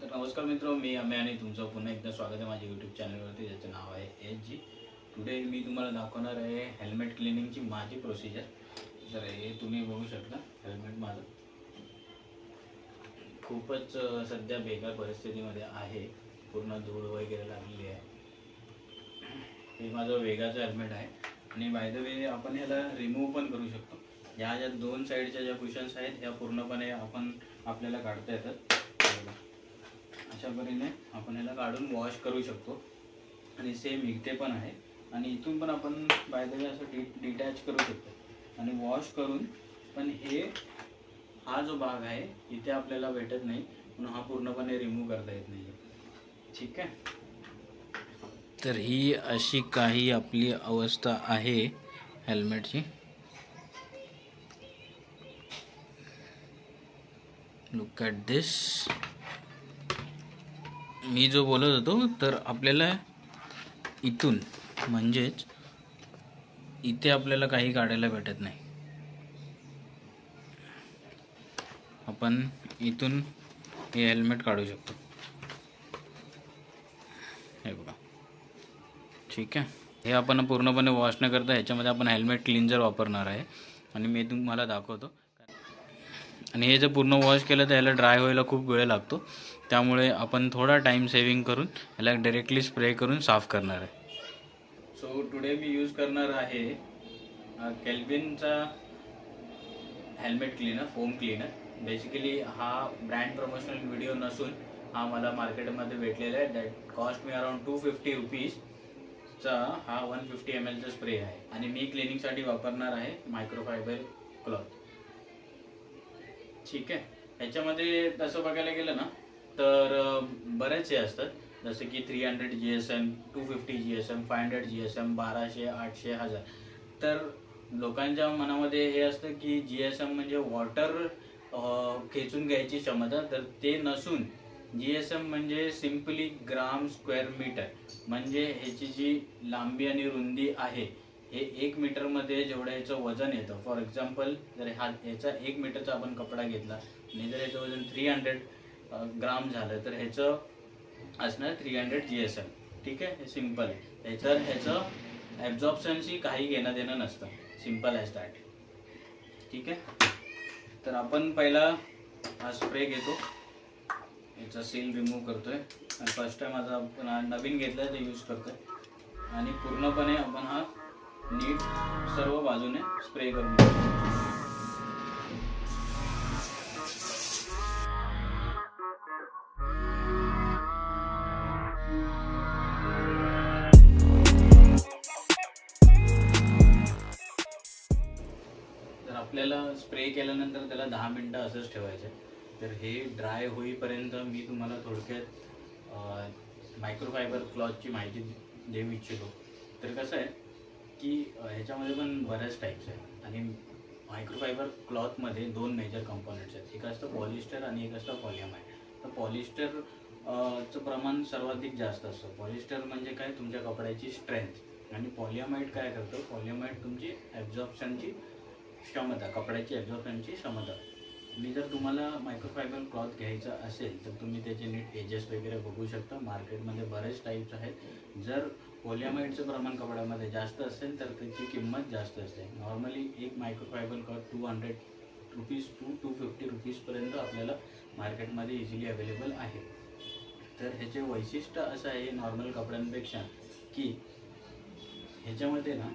तर नमस्कार मित्रों, मी अमे आणि तुमचं पुन्हा एकदा स्वागत आहे माझ्या यूट्यूब चॅनलवरती, ज्याचं नाव आहे एच जी. टुडे मी तुम्हाला दाखवणार आहे हेल्मेट क्लिनिंगची माझी प्रोसिजर. तर हे तुम्ही बघू शकता, हेल्मेट माझं खूपच सध्या बेकार परिस्थितीमध्ये आहे, पूर्ण धूळ वगैरे लागलेली आहे. हे माझं वेगाचं हेल्मेट आहे आणि बाय द वे आपण ह्याला रिमूव्ह पण करू शकतो. या ज्या दोन साईडच्या ज्या कुशन्स आहेत ह्या पूर्णपणे आपल्याला काढता येतात. अशा परीने आपण ह्याला काढून वॉश करू शकतो आणि सेम इथे पण आहे आणि इथून पण आपण बाय द वे असं डिटॅच करू शकतो आणि वॉश करून. पण हा जो भाग आहे इथे आपल्याला भेटत नाही, म्हणून हा पूर्णपणे रिमूव्ह करता येत नाही. ठीक आहे, तर ही अशी काही आपली अवस्था आहे हेल्मेटची. लुक ॲट दिस. मी जो बोलत होतो, तर आपल्याला इथून म्हणजेच इथे आपल्याला काही काढायला भेटत नाही. आपण इथून हे हेल्मेट काढू शकतो, हे बघा. ठीक आहे, हे आपण पूर्णपणे वॉश न करता ह्याच्यामध्ये आपण हेल्मेट क्लिन्झर वापरणार आहे आणि मी तुम्हाला दाखवतो. आणि हे जर पूर्ण वॉश केलं तर ह्याला ड्राय व्हायला खूप वेळ लागतो, त्यामुळे आपण थोडा टाईम सेविंग करून ह्याला डायरेक्टली स्प्रे करून साफ करणार आहे. सो टुडे मी यूज करणार आहे केल्विनचा helmet cleaner, foam cleaner. Basically हा ब्रँड प्रमोशनल व्हिडिओ नसून हा मला मार्केटमध्ये भेटलेला आहे. दॅट कॉस्ट मी अराउंड 250 रुपीजचा हा 150 ml स्प्रे आहे आणि मी क्लिनिंगसाठी वापरणार आहे मायक्रोफायबर क्लॉथ. ठीक आहे, ह्याच्यामध्ये तसं बघायला गेलं ना तर बरेचसे असतात, जसं की 300 GSM, 250 GSM, 500 GSM, 1200, 800, 1000. तर लोकांच्या मनामध्ये हे असतं की GSM म्हणजे वॉटर खेचून घ्यायची क्षमता, तर ते नसून GSM म्हणजे सिम्पली ग्राम स्क्वेअर मीटर. म्हणजे ह्याची जी लांबी आणि रुंदी आहे हे 1 मीटरमध्ये जेवढं ह्याचं वजन येतं. फॉर एक्झाम्पल, जर ह्याचा 1 मीटरचा आपण कपडा घेतला आणि जर ह्याचं वजन 300 ग्राम झालं तर ह्याचं असणार 300 GSM. ठीक आहे, हे सिम्पल आहे. ह्याचं ॲब्झॉर्प्शनशी काही घेणं देणं नसतं, सिम्पल ॲज दॅट. ठीक आहे, तर आपण पहिला हा स्प्रे घेतो, याचा सील रिमूव्ह करतोय आणि फर्स्ट टाइम माझा आपण नवीन घेतलाय ते यूज करतोय आणि पूर्णपणे आपण हा नीट सर्व बाजूने स्प्रे करून घेतो. तर आपल्याला स्प्रे केल्यानंतर त्याला 10 मिनिटं असंच ठेवायचं. तर हे ड्राय होईपर्यंत मी तुम्हाला थोडक्यात मायक्रोफायबर क्लॉथची माहिती देऊ इच्छितो. तर कसं आहे की ह्याच्यामध्ये पण बऱ्याच टाईप्स आहेत आणि मायक्रोफायबर क्लॉथमध्ये 2 मेजर कंपोनंट्स आहेत. एक असतं पॉलिस्टर आणि एक असतं पॉलिएमाइड. तर पॉलिस्टर चं प्रमाण सर्वाधिक जास्त असतं. पॉलिस्टर म्हणजे काय, तुमच्या कपड्याची स्ट्रेंथ. आणि पॉलिएमाइड काय करतं, पॉलिएमाइड तुमची ॲब्झॉर्प्शनची क्षमता, कपड्याची ॲब्झॉर्प्शनची क्षमता. आणि जर तुम्हाला मायक्रोफायबर क्लॉथ घ्यायचा असेल तर तुम्ही त्याचे नीट एजेस वगैरे बघू शकता. मार्केटमध्ये बरेच टाईप्स आहेत. जर पॉलिएमाइडचं प्रमाण कपड्यामध्ये जास्त असेल तर त्याची किंमत जास्त असते. नॉर्मली एक मायक्रोफायबर क्लॉथ 200 रुपीज टू 250 रुपीजपर्यंत आपल्याला मार्केटमध्ये इझिली अवेलेबल आहे. तर ह्याचे वैशिष्ट्य असं आहे नॉर्मल कपड्यांपेक्षा की ह्याच्यामध्ये ना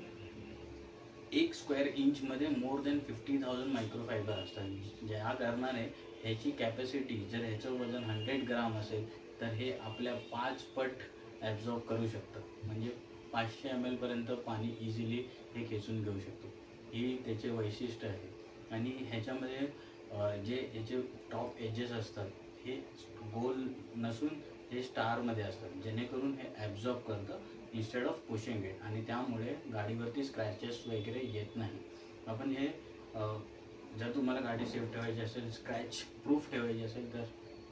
1 स्क्वेअर इंचमध्ये मोर दॅन 50,000 मायक्रोफायबर असतात. ज्या कारणाने ह्याची कॅपॅसिटी, जर ह्याचं वजन 100 ग्राम असेल तर हे आपल्या 5 पट ॲब्झॉर्ब करू शकतं. म्हणजे 500 ml पर्यंत पाणी इझिली हे खेचून घेऊ शकतो. ही त्याचे वैशिष्ट्य आहे. आणि ह्याच्यामध्ये जे ह्याचे टॉप एजेस असतात हे गोल नसून हे स्टारमध्ये असतात, जेणेकरून हे ॲब्झॉर्ब करतं इन्स्टेड ऑफ पुशिंग इट. आणि त्यामुळे गाडीवरती स्क्रॅचेस वगैरे येत नाही. आपण हे जर तुम्हाला गाडी सेफ ठेवायची असेल, स्क्रॅच प्रूफ ठेवायची असेल तर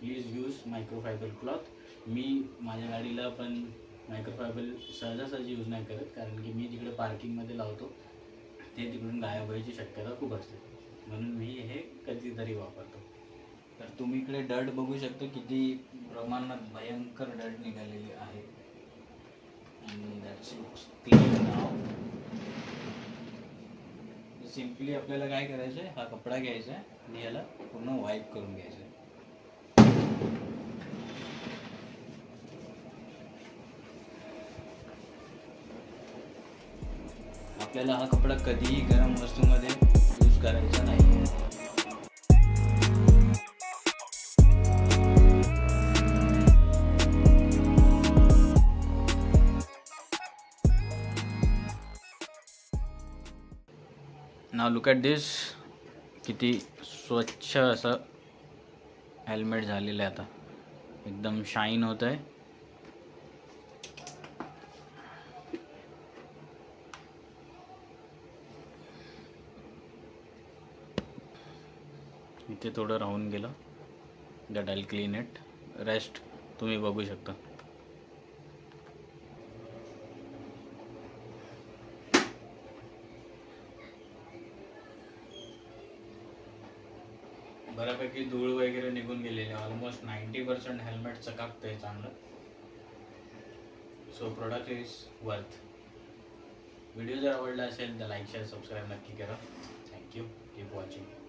प्लीज यूज मायक्रोफायबर क्लॉथ. मी माझ्या गाडीला पण मायक्रोफायबर सहजासहजी यूज नाही करत, कारण की मी जिकडे पार्किंगमध्ये लावतो ते तिकडून गायब व्हायची शक्यता खूप असते, म्हणून मी हे कधीतरी वापरतो. तर तुम्ही इकडे डर्ट बघू शकता किती प्रमाणात भयंकर डट निघालेली आहे. and that looks clean now. Simply आपल्याला काय करायचं आहे, हा कपडा घ्यायचा आहे आणि याला पूर्ण वाईप करून घ्यायचं आहे. आपल्याला हा कपडा कधीही गरम वस्तूमध्ये यूज करायचा नाही. नाव लुक ॲट दिस, किती स्वच्छ असं हेल्मेट झालेलं आहे. आता एकदम शाईन होत आहे. इथे थोडं राहून गेलं, that I will clean it. Rest तुम्ही बघू शकता. बऱ्यापैकी धूळ वगैरे निघून गेलेले, ऑलमोस्ट 90% हेल्मेट चकाकतंय चांगलं. So product is worth. Video जर आवडला असेल तर लाईक शेअर सबस्क्राईब नक्की करा. थँक्यू. Keep watching.